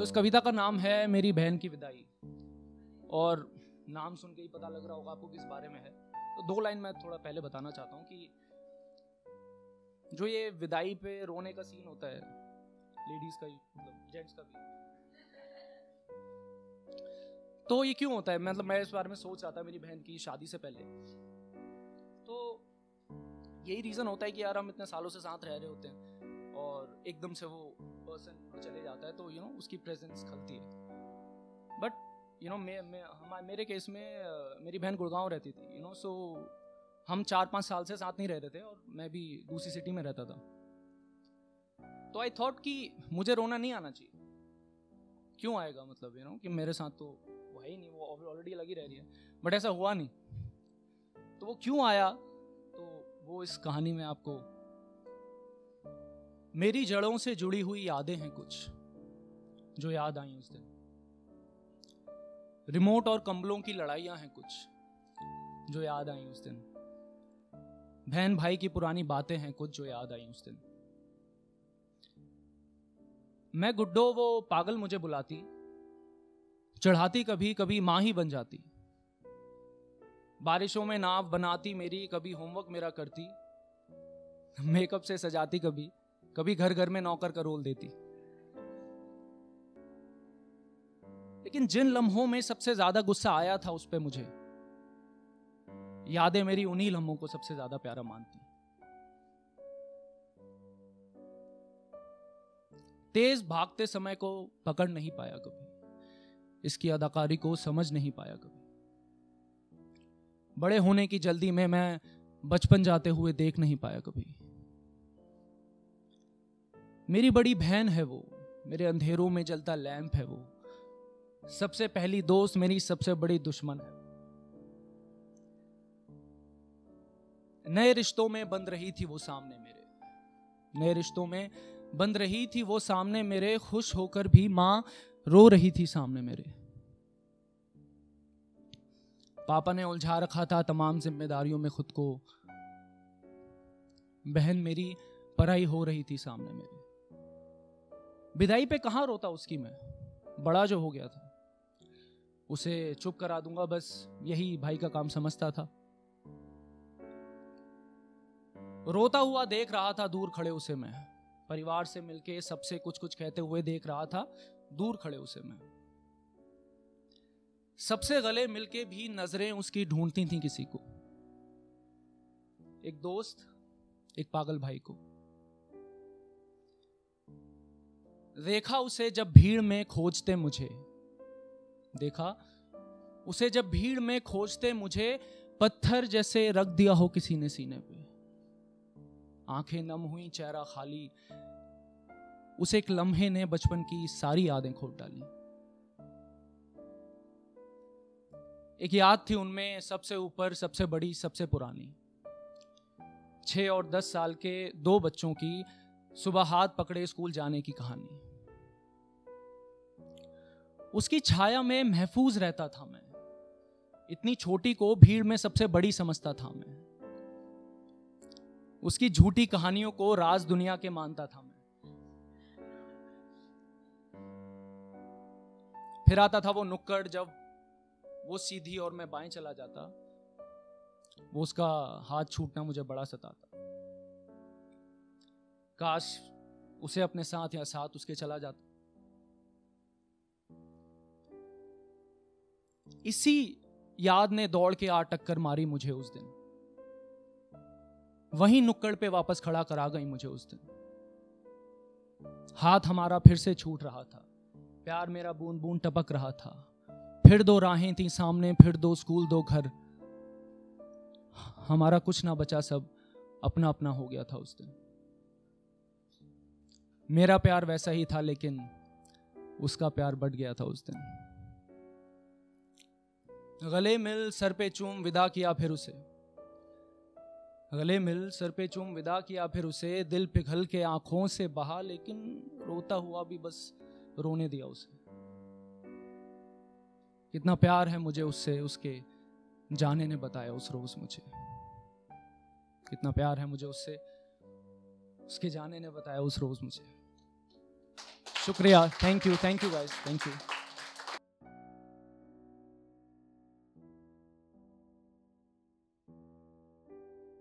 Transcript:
इस कविता का नाम है मेरी बहन की विदाई। और नाम सुन के ही पता लग रहा होगा आपको किस बारे में है। तो 2 लाइन मैं थोड़ा पहले बताना चाहता हूँ कि जो ये विदाई पे रोने का सीन होता है, लेडीज का ही, मतलब जेंट्स का भी, तो ये क्यों होता है? मतलब मैं इस बारे में सोच रहा था मेरी बहन की शादी से पहले। तो यही रीजन होता है कि यार हम इतने सालों से साथ रह रहे होते हैं और एकदम से वो पर्सन चले जाता है, तो उसकी प्रेजेंस खलती है। बट मेरे केस में मेरी बहन गुड़गांव रहती थी, सो हम 4-5 साल से साथ नहीं रह रहे थे और मैं भी दूसरी सिटी में रहता था। तो आई थॉट कि मुझे रोना नहीं आना चाहिए। क्यों आएगा, मतलब कि मेरे साथ तो वो है ही नहीं, वो ऑलरेडी लगी रह रही है। बट ऐसा हुआ नहीं। तो वो क्यों आया, तो वो इस कहानी में आपको, मेरी जड़ों से जुड़ी हुई यादें हैं कुछ जो याद आई उस दिन। रिमोट और कंबलों की लड़ाइयां हैं कुछ जो याद आई उस दिन। बहन भाई की पुरानी बातें हैं कुछ जो याद आई उस दिन। मैं गुड्डो वो पागल मुझे बुलाती, चढ़ाती कभी कभी माँ ही बन जाती। बारिशों में नाव बनाती मेरी, कभी होमवर्क मेरा करती। मेकअप से सजाती कभी कभी घर घर में नौकर का रोल देती। लेकिन जिन लम्हों में सबसे ज्यादा गुस्सा आया था उस पे मुझे, यादें मेरी उन्हीं लम्हों को सबसे ज्यादा प्यारा मानती। तेज भागते समय को पकड़ नहीं पाया कभी, इसकी अदाकारी को समझ नहीं पाया कभी। बड़े होने की जल्दी में मैं बचपन जाते हुए देख नहीं पाया कभी। मेरी बड़ी बहन है वो, मेरे अंधेरों में जलता लैंप है वो। सबसे पहली दोस्त मेरी सबसे बड़ी दुश्मन है। नए रिश्तों में बंध रही थी वो सामने मेरे, नए रिश्तों में बंध रही थी वो सामने मेरे। खुश होकर भी मां रो रही थी सामने मेरे। पापा ने उलझा रखा था तमाम जिम्मेदारियों में खुद को। बहन मेरी पराई हो रही थी सामने मेरे। विदाई पे कहां रोता उसकी मैं, बड़ा जो हो गया था। उसे चुप करा दूंगा बस, यही भाई का काम समझता था। रोता हुआ देख रहा था दूर खड़े उसे मैं। परिवार से मिलके सबसे कुछ कुछ कहते हुए देख रहा था दूर खड़े उसे मैं। सबसे गले मिलके भी नजरें उसकी ढूंढती थी किसी को, एक दोस्त, एक पागल भाई को। देखा उसे जब भीड़ में खोजते मुझे, देखा उसे जब भीड़ में खोजते मुझे। पत्थर जैसे रख दिया हो किसी ने सीने पे। आंखें नम हुई, चेहरा खाली। उसे एक लम्हे ने बचपन की सारी यादें खोद डाली। एक याद थी उनमें सबसे ऊपर, सबसे बड़ी, सबसे पुरानी। 6 और 10 साल के 2 बच्चों की सुबह हाथ पकड़े स्कूल जाने की कहानी। उसकी छाया में महफूज रहता था मैं। इतनी छोटी को भीड़ में सबसे बड़ी समझता था मैं। उसकी झूठी कहानियों को राज दुनिया के मानता था मैं। फिर आता था वो नुक्कड़, जब वो सीधी और मैं बाएं चला जाता। वो उसका हाथ छूटना मुझे बड़ा सताता। काश उसे अपने साथ या साथ उसके चला जाता। इसी याद ने दौड़ के आ टक्कर मारी मुझे उस दिन। वहीं नुक्कड़ पे वापस खड़ा करा गई मुझे उस दिन। हाथ हमारा फिर से छूट रहा था, प्यार मेरा बूंद बूंद टपक रहा था। फिर 2 राहें थी सामने, फिर 2 स्कूल, 2 घर। हमारा कुछ ना बचा, सब अपना अपना हो गया था उस दिन। मेरा प्यार वैसा ही था, लेकिन उसका प्यार बढ़ गया था उस दिन। गले मिल सर पे चूम विदा किया फिर उसे। गले मिल सर पे चूम विदा किया फिर उसे। दिल पिघल के आंखों से बहा, लेकिन रोता हुआ भी बस रोने दिया उसे। कितना प्यार है मुझे उससे, उसके जाने ने बताया उस रोज मुझे। कितना प्यार है मुझे उससे, उसके जाने ने बताया उस रोज मुझे। शुक्रिया, thank you guys, thank you.